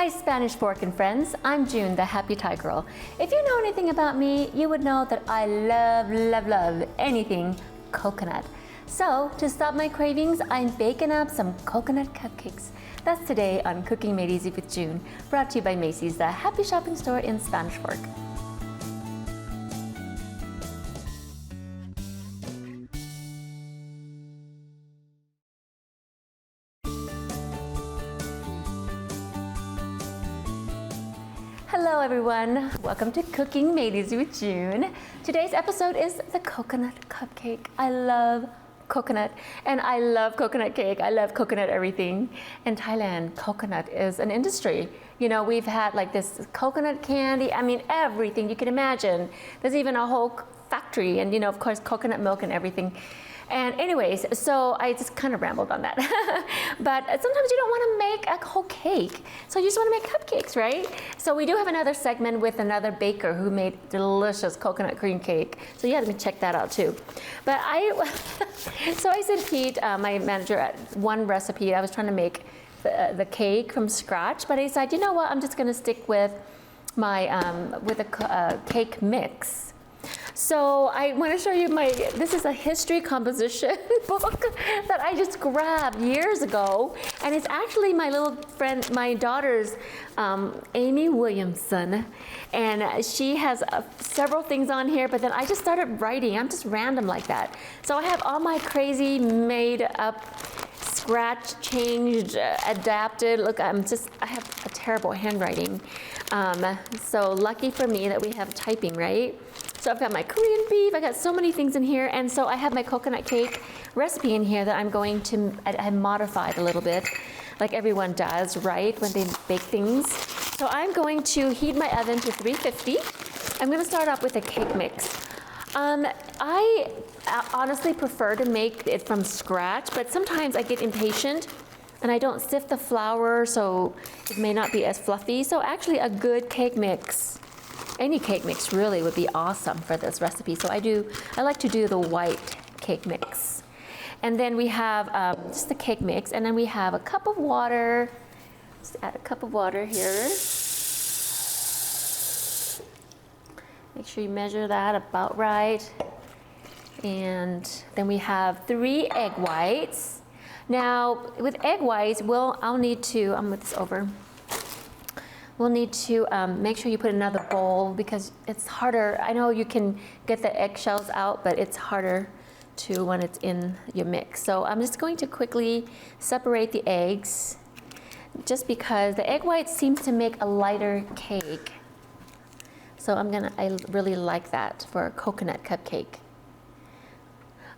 Hi Spanish Fork and friends, I'm June, the happy Thai girl. If you know anything about me, you would know that I love anything coconut. So to stop my cravings, I'm baking up some coconut cupcakes. That's today on Cooking Made Easy with June, brought to you by Macy's, the happy shopping store in Spanish Fork. Hello everyone, welcome to Cooking Made Easy with June. Today's episode is the coconut cupcake. I love coconut and I love coconut cake. I love coconut everything. In Thailand, coconut is an industry. You know, we've had like this coconut candy, I mean everything you can imagine. There's even a whole factory and of course coconut milk and everything. And anyways, so I just kind of rambled on that. But sometimes you don't want to make a whole cake. So you just want to make cupcakes, right? So we do have another segment with another baker who made delicious coconut cream cake. So you have to check that out too. But so I sent Pete, my manager, one recipe. I was trying to make the cake from scratch, but I said, you know what? I'm just going to stick with my with a cake mix. So I want to show you this is a history composition book that I just grabbed years ago. And it's actually my little friend, my daughter's, Amy Williamson. And she has several things on here, but then I just started writing. I'm just random like that. So I have all my crazy made up, scratch, changed, adapted. Look, I have a terrible handwriting. So lucky for me that we have typing, right? So I've got my Korean beef, I got so many things in here, and so I have my coconut cake recipe in here that I'm going to, I modified a little bit, like everyone does, right, when they bake things. So I'm going to heat my oven to 350. I'm gonna start off with a cake mix. I honestly prefer to make it from scratch, but sometimes I get impatient and I don't sift the flour, so it may not be as fluffy. So actually a good cake mix, any cake mix really would be awesome for this recipe. So I like to do the white cake mix. And then we have just the cake mix, and then we have a cup of water. Just add a cup of water here. Make sure you measure that about right. And then we have 3 egg whites. Now with egg whites, I'll need to, I'm gonna move this over. We'll need to make sure you put another bowl because it's harder. I know you can get the eggshells out, but it's harder to when it's in your mix. So I'm just going to quickly separate the eggs just because the egg white seems to make a lighter cake. So I really like that for a coconut cupcake.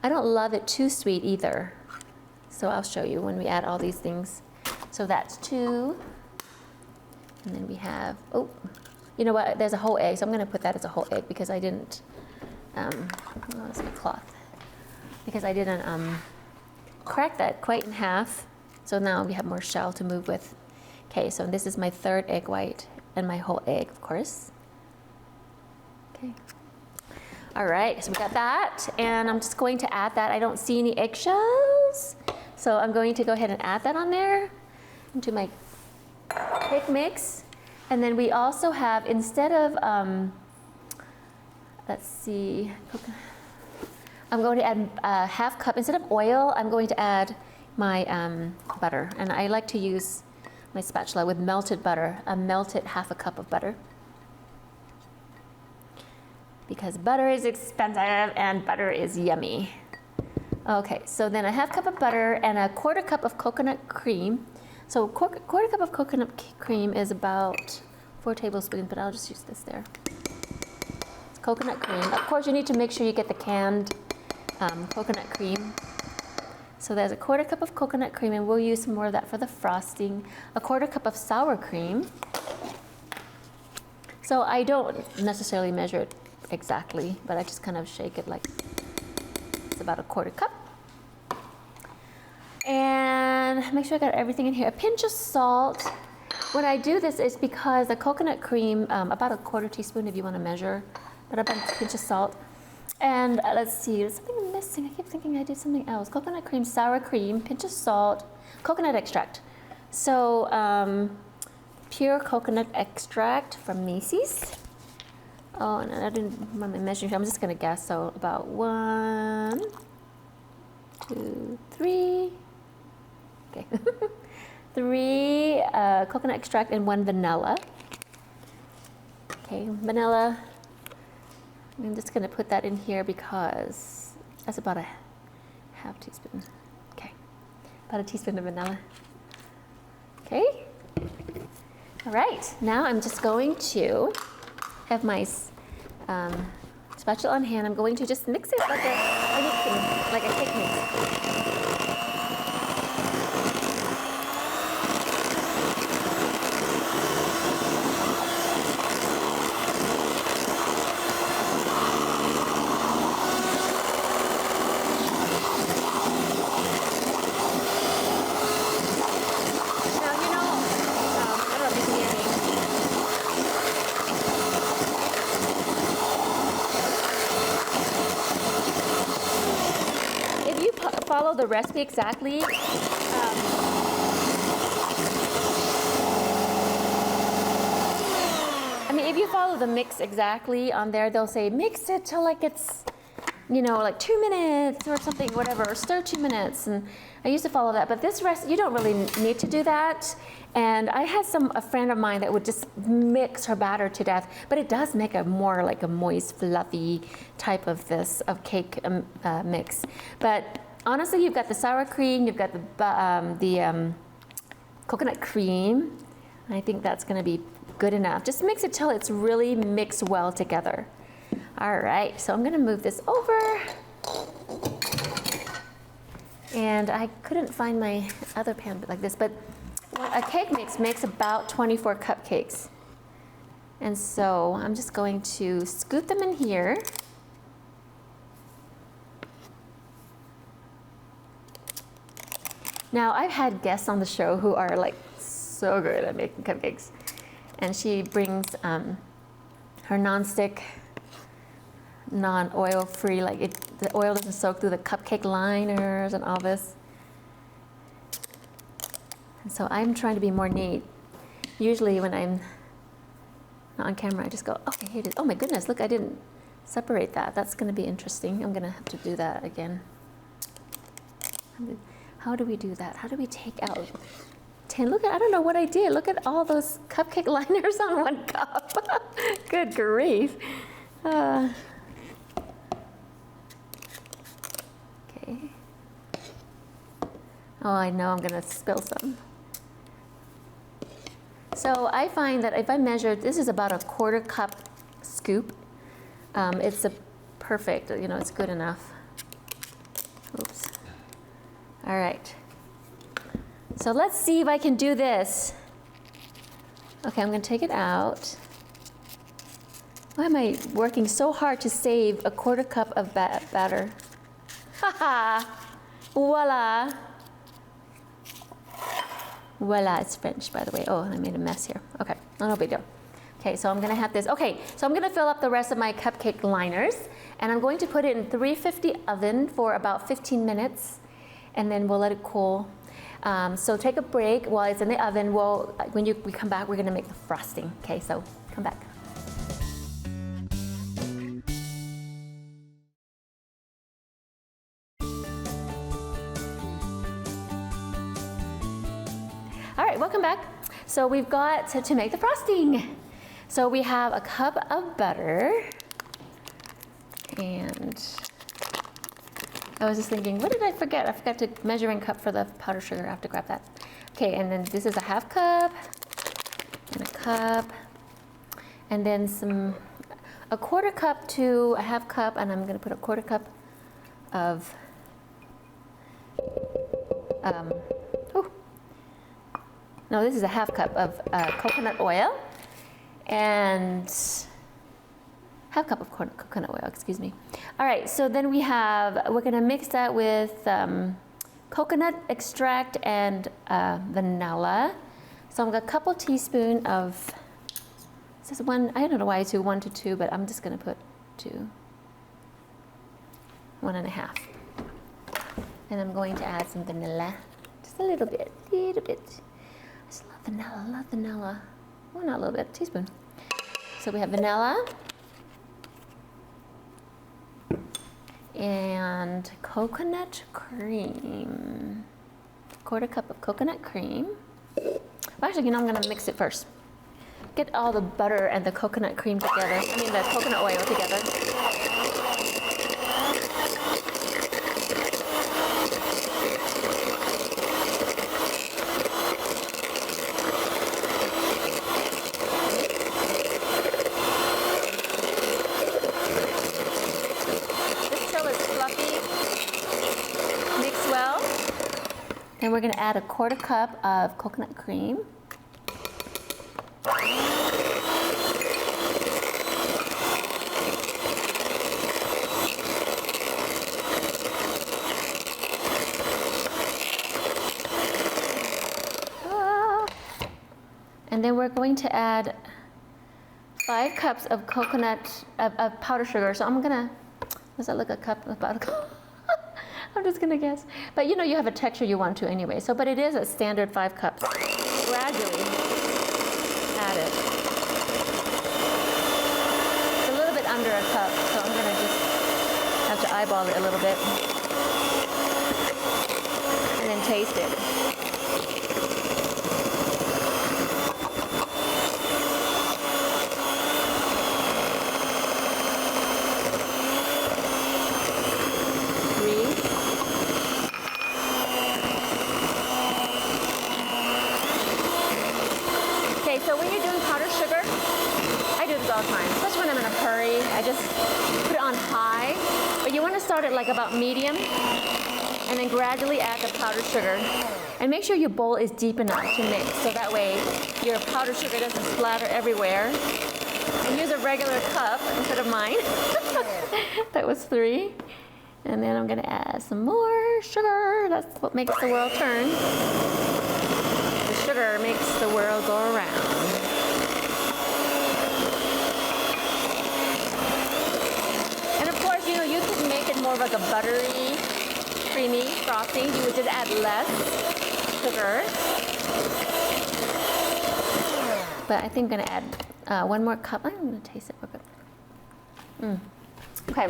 I don't love it too sweet either. So I'll show you when we add all these things. So that's 2. And then we have, oh, you know what, there's a whole egg, so I'm gonna put that as a whole egg because I didn't, let's get cloth. Because I didn't crack that quite in half. So now we have more shell to move with. Okay, so this is my 3rd egg white and my whole egg, of course. Okay. All right, so we got that, and I'm just going to add that. I don't see any eggshells, so I'm going to go ahead and add that on there into my cake mix. And then we also have, instead of, let's see, I'm going to add a half cup, instead of oil, I'm going to add my butter. And I like to use my spatula with melted butter, a melted half a cup of butter. Because butter is expensive and butter is yummy. Okay, so then a half cup of butter and a 1/4 cup of coconut cream. So 1/4 cup of coconut cream is about 4 tablespoons, but I'll just use this there. It's coconut cream. Of course, you need to make sure you get the canned coconut cream. So there's a 1/4 cup of coconut cream, and we'll use some more of that for the frosting. A 1/4 cup of sour cream. So I don't necessarily measure it exactly, but I just kind of shake it like it's about a 1/4 cup. And make sure I got everything in here. A pinch of salt. When I do this, it's because the coconut cream, about a 1/4 teaspoon if you want to measure, but about a pinch of salt. And let's see, there's something missing. I keep thinking I did something else. Coconut cream, sour cream, pinch of salt, coconut extract. So pure coconut extract from Macy's. Oh, and I didn't run my measuring. I'm just gonna guess. So about 1, 2, 3. Okay, 3 coconut extract and 1 vanilla. Okay, vanilla. I'm just gonna put that in here because that's about a half teaspoon. Okay, about a teaspoon of vanilla. Okay. All right. Now I'm just going to have my spatula on hand. I'm going to just mix it like a cake mix. Follow the recipe exactly. I mean, if you follow the mix exactly on there, they'll say mix it till like it's, you know, like 2 minutes or something, whatever, or stir 2 minutes. And I used to follow that, but this recipe, you don't really need to do that. And I had a friend of mine that would just mix her batter to death, but it does make a more like a moist, fluffy type of cake mix. But honestly, you've got the sour cream, you've got the coconut cream. I think that's gonna be good enough. Just mix it till it's really mixed well together. All right, so I'm gonna move this over. And I couldn't find my other pan like this, but a cake mix makes about 24 cupcakes. And so I'm just going to scoop them in here. Now, I've had guests on the show who are like so good at making cupcakes. And she brings her non-stick, non-oil free, the oil doesn't soak through the cupcake liners and all this. And so I'm trying to be more neat. Usually when I'm not on camera, I just go, okay, here it is. Oh my goodness, look, I didn't separate that. That's gonna be interesting. I'm gonna have to do that again. How do we do that? How do we take out 10? Look at, I don't know what I did. Look at all those cupcake liners on one cup. Good grief. Okay. Oh, I know I'm gonna spill some. So I find that if I measure, this is about a 1/4 cup scoop. It's a perfect, you know, it's good enough. Oops. All right. So let's see if I can do this. Okay, I'm gonna take it out. Why am I working so hard to save a 1/4 cup of batter? Haha, voila. Voila, it's French, by the way. Oh, I made a mess here. Okay, no big deal. Okay, so I'm gonna have this. Okay, so I'm gonna fill up the rest of my cupcake liners, and I'm going to put it in 350 oven for about 15 minutes, and then we'll let it cool. So take a break while it's in the oven. When we come back, we're gonna make the frosting. Okay, so come back. All right, welcome back. So we've got to make the frosting. So we have a cup of butter, and I was just thinking, what did I forget? I forgot to measuring cup for the powdered sugar. I have to grab that. Okay, and then this is a 1/2 cup, and a cup, and then a 1/4 cup to a 1/2 cup, and I'm gonna put a 1/4 cup of, no, this is a 1/2 cup of coconut oil, and 1/2 cup of coconut oil, excuse me. All right, so then we're gonna mix that with coconut extract and vanilla. So I'm gonna a couple teaspoon of, this is one, I don't know why I do 1 to 2, but I'm just gonna put 2, 1 1/2. And I'm going to add some vanilla, just a little bit. I just love vanilla, well, not a little bit, teaspoon. So we have vanilla and coconut cream. 1/4 cup of coconut cream. Well, actually, you know, I'm gonna mix it first. Get all the butter and the coconut cream together. I mean, the coconut oil together. This till is fluffy. Mix well. Then we're gonna add a 1/4 cup of coconut cream. And then we're going to add 5 cups of of powdered sugar. So I'm gonna, does that look a cup of powdered? I'm just gonna guess. But you know, you have a texture you want to anyway. So, but it is a standard 5 cups. Gradually add it. It's a little bit under a cup, so I'm gonna just have to eyeball it a little bit. And then taste it. So when you're doing powdered sugar, I do this all the time, especially when I'm in a hurry. I just put it on high, but you want to start it like about medium, and then gradually add the powdered sugar. And make sure your bowl is deep enough to mix, so that way your powdered sugar doesn't splatter everywhere. And use a regular cup instead of mine. That was 3. And then I'm gonna add some more sugar. That's what makes the world turn. Sugar makes the world go around. And of course, you know, you could make it more of like a buttery, creamy frosting. You would just add less sugar. But I think I'm gonna add 1 more cup. I'm gonna taste it real quick. Okay,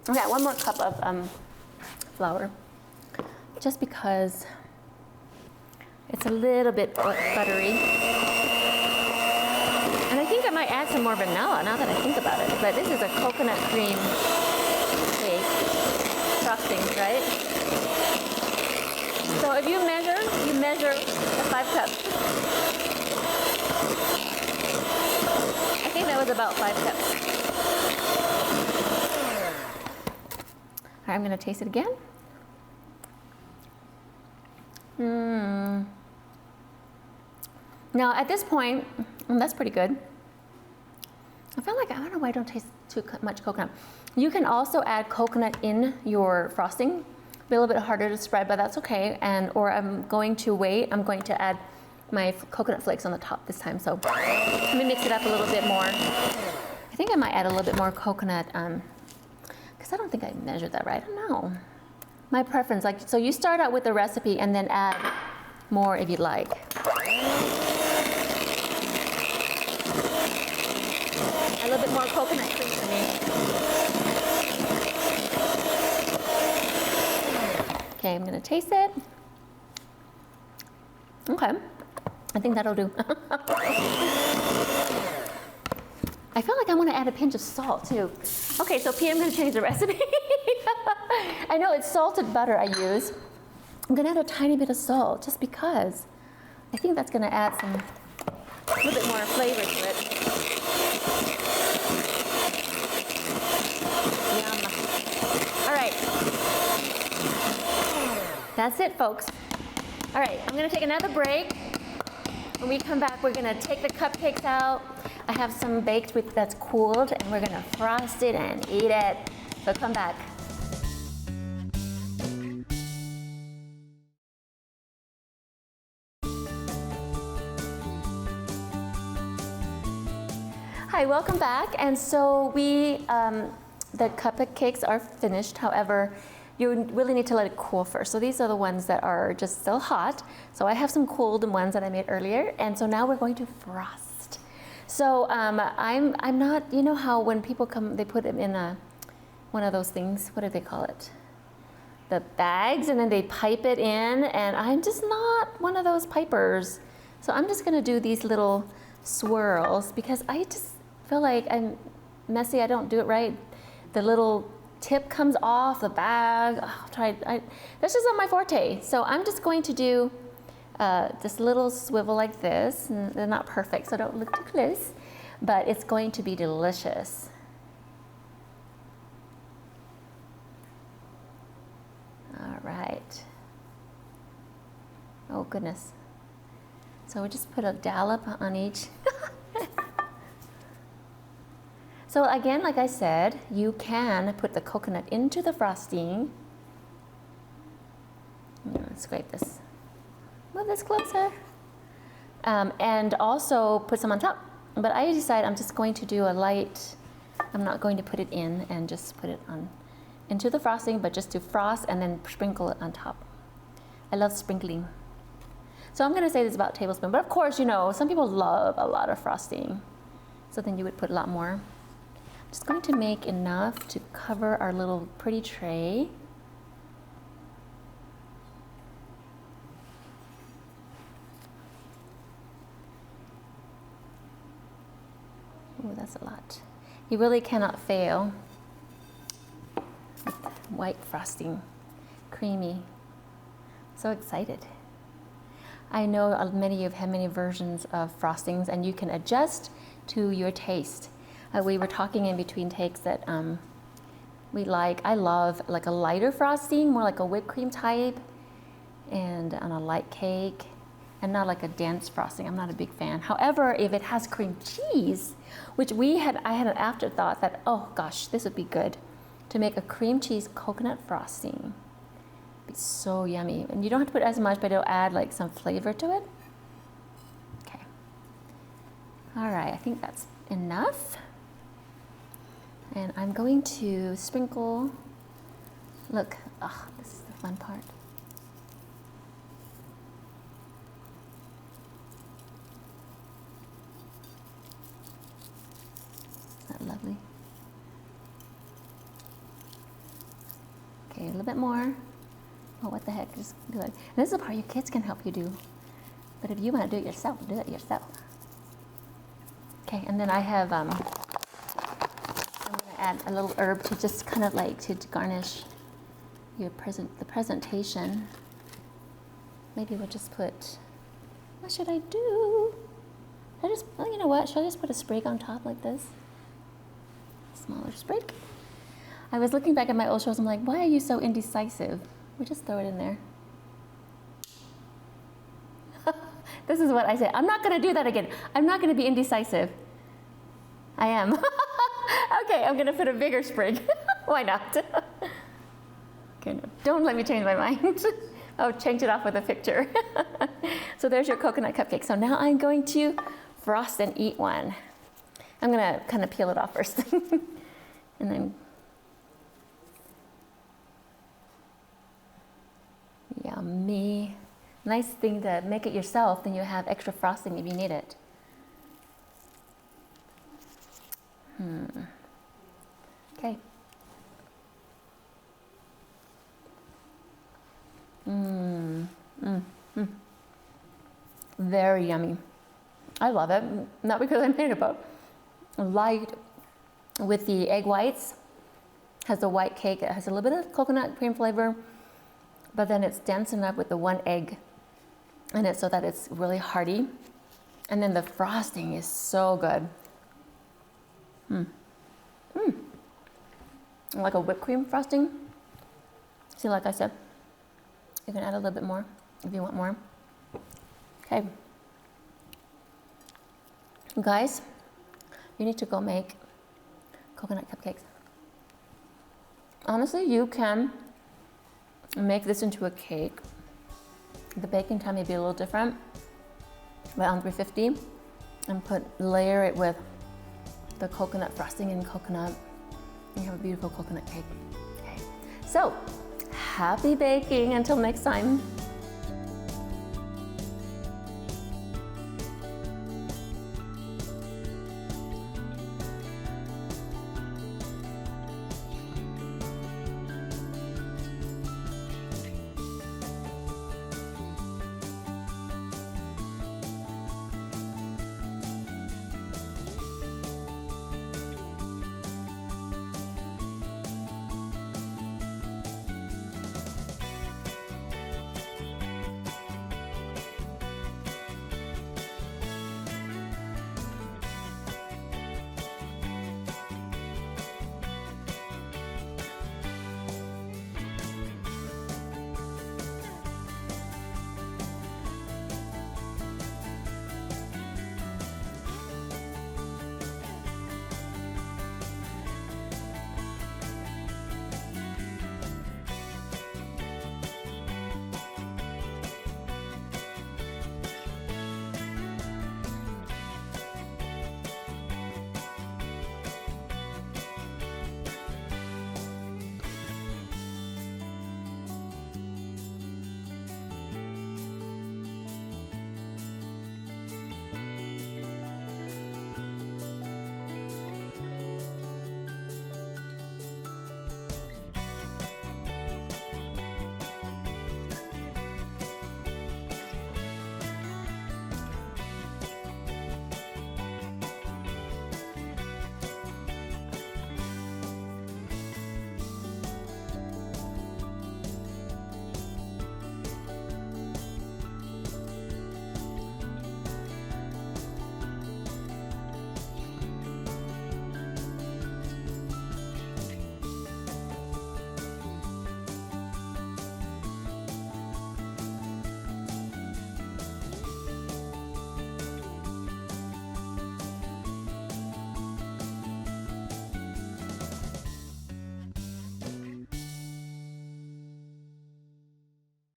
okay, 1 more cup of flour. Just because it's a little bit buttery. And I think I might add some more vanilla now that I think about it. But this is a coconut cream cake frosting, right? So if you measure the 5 cups. I think that was about 5 cups. All right, I'm gonna taste it again. Now at this point, that's pretty good. I feel like, I don't know why I don't taste too much coconut. You can also add coconut in your frosting. Be a little bit harder to spread, but that's okay. Or I'm going to wait. I'm going to add my coconut flakes on the top this time. So let me mix it up a little bit more. I think I might add a little bit more coconut, because I don't think I measured that right. I don't know. My preference, like, so you start out with the recipe and then add more if you'd like. A little bit more coconut cream for me. Okay, I'm gonna taste it. Okay, I think that'll do. I feel like I want to add a pinch of salt too. Okay, so P, I'm gonna change the recipe. I know it's salted butter I use. I'm gonna add a tiny bit of salt just because I think that's gonna add a little bit more flavor to it. Yum. All right. That's it, folks. All right, I'm gonna take another break. When we come back, we're gonna take the cupcakes out. I have some baked that's cooled, and we're gonna frost it and eat it. So come back. Hi, welcome back. And so the cupcakes are finished. However, you really need to let it cool first. So these are the ones that are just still hot. So I have some cooled ones that I made earlier. And so now we're going to frost. So I'm not, you know how when people come, they put them in one of those things, what do they call it? The bags, and then they pipe it in, and I'm just not one of those pipers. So I'm just gonna do these little swirls because I just feel like I'm messy, I don't do it right. The little tip comes off the bag. That's just not my forte. So I'm just going to do this little swivel like this. And they're not perfect, so don't look too close, but it's going to be delicious. All right. Oh goodness. So we just put a dollop on each. So again, like I said, you can put the coconut into the frosting. Scrape this. Move this closer. And also put some on top. But I decided I'm just going to do a light, I'm not going to put it in and just put it on into the frosting, but just to frost and then sprinkle it on top. I love sprinkling. So I'm gonna say this is about a tablespoon, but of course, you know, some people love a lot of frosting. So then you would put a lot more. Just going to make enough to cover our little pretty tray. Oh, that's a lot. You really cannot fail with white frosting, creamy. So excited. I know many of you have many versions of frostings, and you can adjust to your taste. We were talking in between takes that I love like a lighter frosting, more like a whipped cream type, and on a light cake, and not like a dense frosting. I'm not a big fan. However, if it has cream cheese, which I had an afterthought that, oh gosh, this would be good to make a cream cheese coconut frosting. It'd be so yummy. And you don't have to put as much, but it'll add like some flavor to it. Okay. All right, I think that's enough. And I'm going to sprinkle, look, oh, this is the fun part. Isn't that lovely? Okay, a little bit more. Oh, what the heck, just do it. And this is the part your kids can help you do. But if you want to do it yourself, do it yourself. Okay, and then I have, I'm going to add a little herb to just kind of like to garnish your the presentation. Maybe we'll just put, what should I do? Well, you know what, should I just put a sprig on top like this? Smaller sprig. I was looking back at my old shows, I'm like, why are you so indecisive? We'll just throw it in there. This is what I say. I'm not going to do that again. I'm not going to be indecisive. I am. Okay, I'm going to put a bigger sprig. Why not? Okay, no, don't let me change my mind. I'll change it off with a picture. So there's your coconut cupcake. So now I'm going to frost and eat one. I'm going to kind of peel it off first. And then, yummy. Nice thing to make it yourself, then you have extra frosting if you need it. Okay. Very yummy. I love it. Not because I made it, but light with the egg whites. Has the white cake. It has a little bit of coconut cream flavor, but then it's dense enough with the one egg in it so that it's really hearty. And then the frosting is so good. Like a whipped cream frosting. See, like I said, you can add a little bit more if you want more. Okay. Guys, you need to go make coconut cupcakes. Honestly, you can make this into a cake. The baking time may be a little different, but on 350, and layer it with the coconut frosting and coconut, and you have a beautiful coconut cake. Okay, so happy baking until next time.